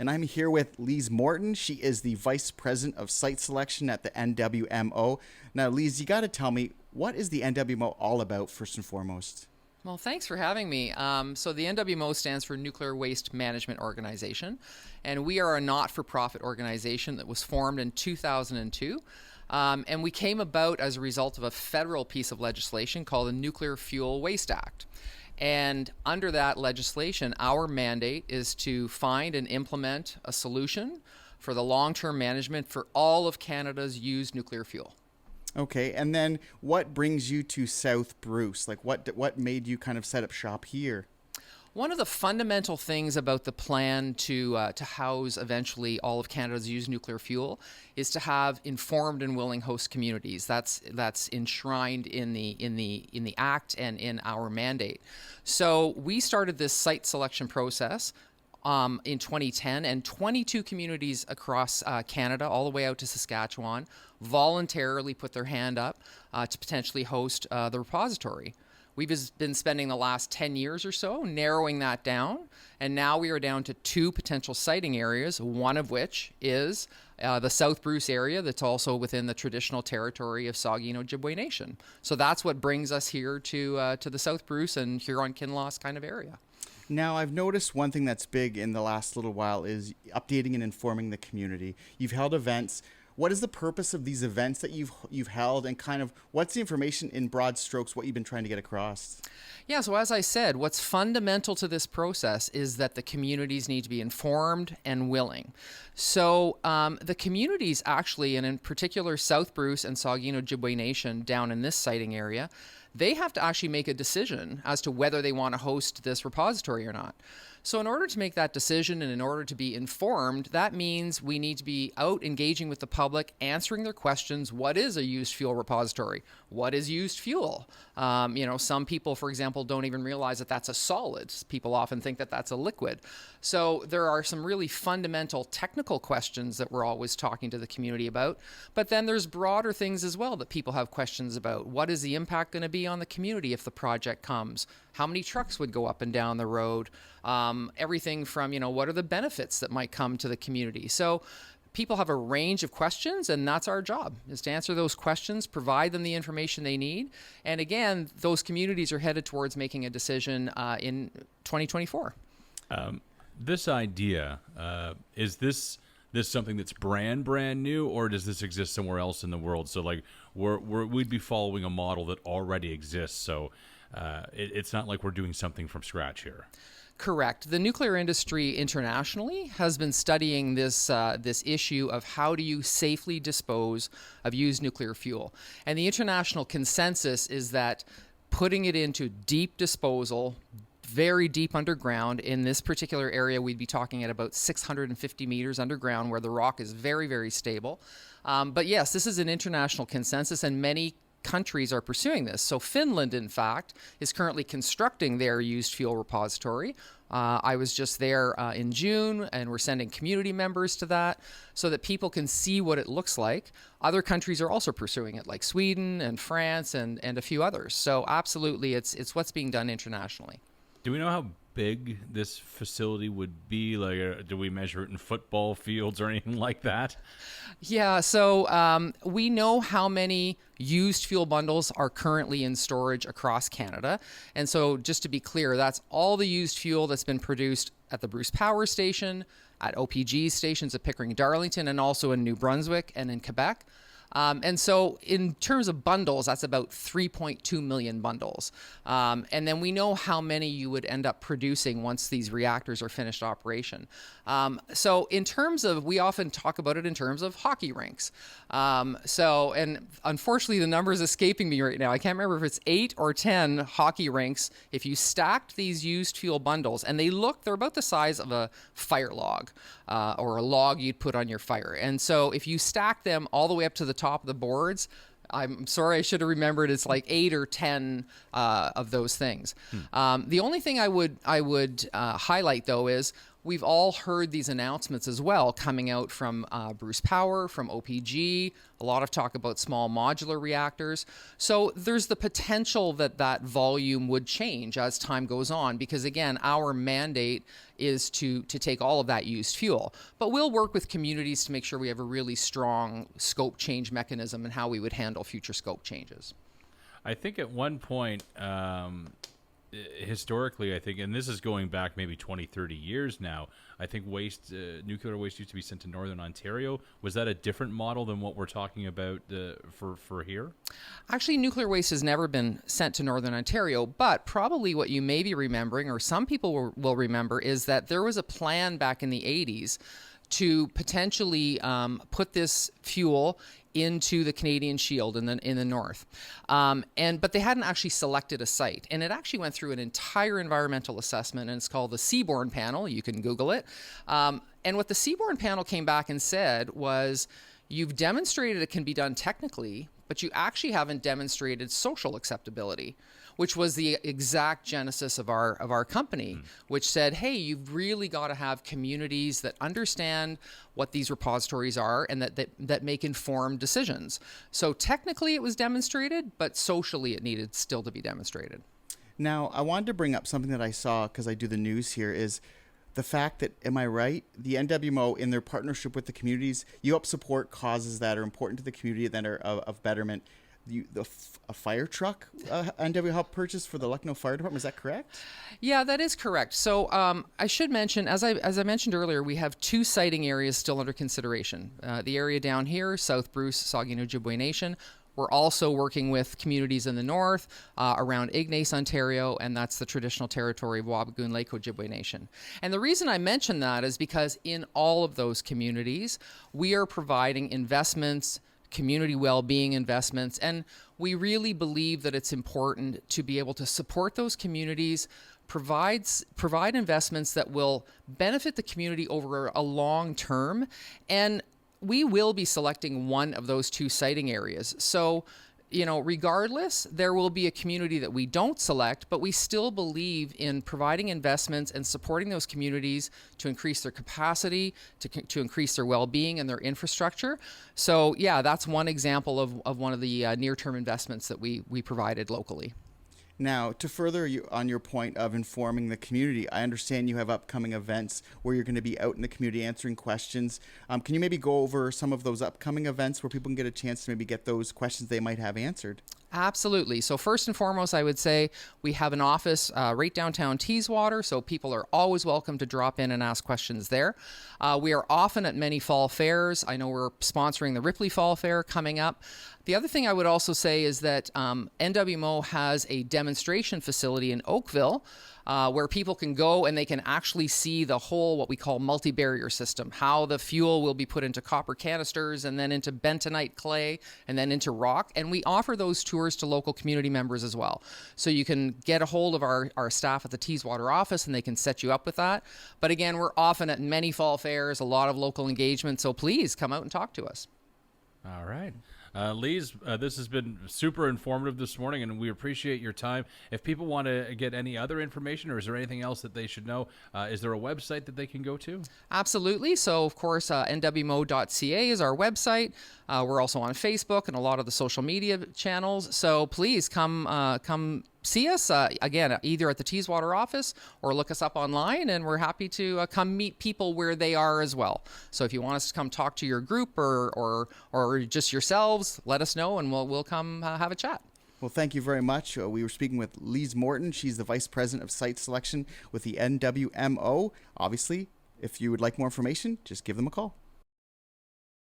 and I'm here with Lise Morton. She is the Vice President of Site Selection at the NWMO. Now, Lise, you got to tell me, what is the NWMO all about, first and foremost? Well, thanks for having me. So the NWMO stands for Nuclear Waste Management Organization, and we are a not-for-profit organization that was formed in 2002. And we came about as a result of a federal piece of legislation called the Nuclear Fuel Waste Act. And under that legislation, our mandate is to find and implement a solution for the long-term management for all of Canada's used nuclear fuel. Okay, and then what brings you to South Bruce? Like, what made you kind of set up shop here? One of the fundamental things about the plan to house eventually all of Canada's used nuclear fuel is to have informed and willing host communities. That's enshrined in the Act and in our mandate. So we started this site selection process in 2010, and 22 communities across Canada, all the way out to Saskatchewan, voluntarily put their hand up to potentially host the repository. We've been spending the last 10 years or so narrowing that down, and now we are down to 2 potential siting areas, one of which is the South Bruce area that's also within the traditional territory of Saugeen Ojibwe Nation. So that's what brings us here to the South Bruce and Huron-Kinloss kind of area. Now, I've noticed one thing that's big in the last little while is updating and informing the community. You've held events. What is the purpose of these events that you've held, and kind of what's the information in broad strokes, what you've been trying to get across? Yeah, so as I said, what's fundamental to this process is that the communities need to be informed and willing. So the communities actually, and in particular South Bruce and Saugeen Ojibwe Nation down in this siting area, they have to actually make a decision as to whether they want to host this repository or not. So in order to make that decision and in order to be informed, that means we need to be out engaging with the public, answering their questions. What is a used fuel repository? What is used fuel? Some people, for example, don't even realize that that's a solid. People often think that that's a liquid. So there are some really fundamental technical questions that we're always talking to the community about. But then there's broader things as well that people have questions about. What is the impact going to be on the community if the project comes? How many trucks would go up and down the road? Everything from, what are the benefits that might come to the community? So people have a range of questions, and that's our job, is to answer those questions, provide them the information they need. And again, those communities are headed towards making a decision in 2024. This idea, is this something that's brand new, or does this exist somewhere else in the world? So like we'd be following a model that already exists. So it's not like we're doing something from scratch here. Correct. The nuclear industry internationally has been studying this issue of how do you safely dispose of used nuclear fuel. And the international consensus is that putting it into deep disposal, very deep underground, in this particular area we'd be talking at about 650 meters underground where the rock is very, very stable. But yes, this is an international consensus, and many countries are pursuing this. So Finland, in fact, is currently constructing their used fuel repository. I was just there in June, and we're sending community members to that so that people can see what it looks like. Other countries are also pursuing it, like Sweden and France and a few others. So absolutely, it's what's being done internationally. Do we know how big this facility would be? Like, do we measure it in football fields or anything like that? Yeah, so we know how many used fuel bundles are currently in storage across Canada. And so just to be clear, that's all the used fuel that's been produced at the Bruce Power Station, at OPG stations at Pickering-Darlington, and also in New Brunswick and in Quebec. And so in terms of bundles, that's about 3.2 million bundles. And then we know how many you would end up producing once these reactors are finished operation. So in terms of, we often talk about it in terms of hockey rinks. And unfortunately, the number is escaping me right now. I can't remember if it's 8 or 10 hockey rinks. If you stacked these used fuel bundles, and they're about the size of a fire log, or a log you'd put on your fire. And so if you stack them all the way up to the top of the boards, I'm sorry, I should have remembered, it's like 8 or 10 of those things. The only thing I would highlight, though, is we've all heard these announcements as well coming out from Bruce Power, from OPG, a lot of talk about small modular reactors. So there's the potential that that volume would change as time goes on, because again, our mandate is to take all of that used fuel. But we'll work with communities to make sure we have a really strong scope change mechanism and how we would handle future scope changes. I think at one point, historically, I think, and this is going back maybe 20, 30 years now, I think nuclear waste used to be sent to Northern Ontario. Was that a different model than what we're talking about for here? Actually, nuclear waste has never been sent to Northern Ontario, but probably what you may be remembering, or some people will remember, is that there was a plan back in the 80s to potentially put this fuel into the Canadian Shield in the north, but they hadn't actually selected a site, and it actually went through an entire environmental assessment, and it's called the Seaborne Panel. You can Google it, and what the Seaborne Panel came back and said was, you've demonstrated it can be done technically, but you actually haven't demonstrated social acceptability, which was the exact genesis of our company, which said, hey, you've really got to have communities that understand what these repositories are and that make informed decisions. So technically it was demonstrated, but socially it needed still to be demonstrated. Now, I wanted to bring up something that I saw, because I do the news here, is the fact that, am I right, the NWMO, in their partnership with the communities, you help support causes that are important to the community, that are of betterment. A fire truck NW helped purchase for the Lucknow Fire Department. Is that correct? Yeah, that is correct. So I should mention, as I mentioned earlier, we have 2 siting areas still under consideration. The area down here, South Bruce, Saugeen Ojibwe Nation. We're also working with communities in the north around Ignace, Ontario, and that's the traditional territory of Wabigoon Lake Ojibwe Nation. And the reason I mention that is because in all of those communities, we are providing investments, community well-being investments, and we really believe that it's important to be able to support those communities, provide investments that will benefit the community over a long term, and we will be selecting one of those 2 siting areas. So, regardless, there will be a community that we don't select, but we still believe in providing investments and supporting those communities to increase their capacity, to increase their well-being and their infrastructure. So, yeah, that's one example of one of the near-term investments that we provided locally. Now, to further you on your point of informing the community, I understand you have upcoming events where you're going to be out in the community answering questions. Can you maybe go over some of those upcoming events where people can get a chance to maybe get those questions they might have answered? Absolutely. So first and foremost, I would say we have an office right downtown Teeswater, so people are always welcome to drop in and ask questions there. We are often at many fall fairs. I know we're sponsoring the Ripley Fall Fair coming up. The other thing I would also say is that NWMO has a demonstration facility in Oakville where people can go and they can actually see the whole, what we call multi-barrier system, how the fuel will be put into copper canisters and then into bentonite clay and then into rock. And we offer those tours to local community members as well. So you can get a hold of our staff at the Teeswater office and they can set you up with that. But again, we're often at many fall fairs, a lot of local engagement. So please come out and talk to us. All right. Lise, this has been super informative this morning, and we appreciate your time. If people want to get any other information, or is there anything else that they should know, is there a website that they can go to? Absolutely. So, of course, nwmo.ca is our website. We're also on Facebook and a lot of the social media channels. So please come see us, again, either at the Teeswater office or look us up online, and we're happy to come meet people where they are as well. So if you want us to come talk to your group or just yourselves, let us know, and we'll come have a chat. Well, thank you very much. We were speaking with Lise Morton. She's the Vice President of Site Selection with the NWMO. Obviously, if you would like more information, just give them a call.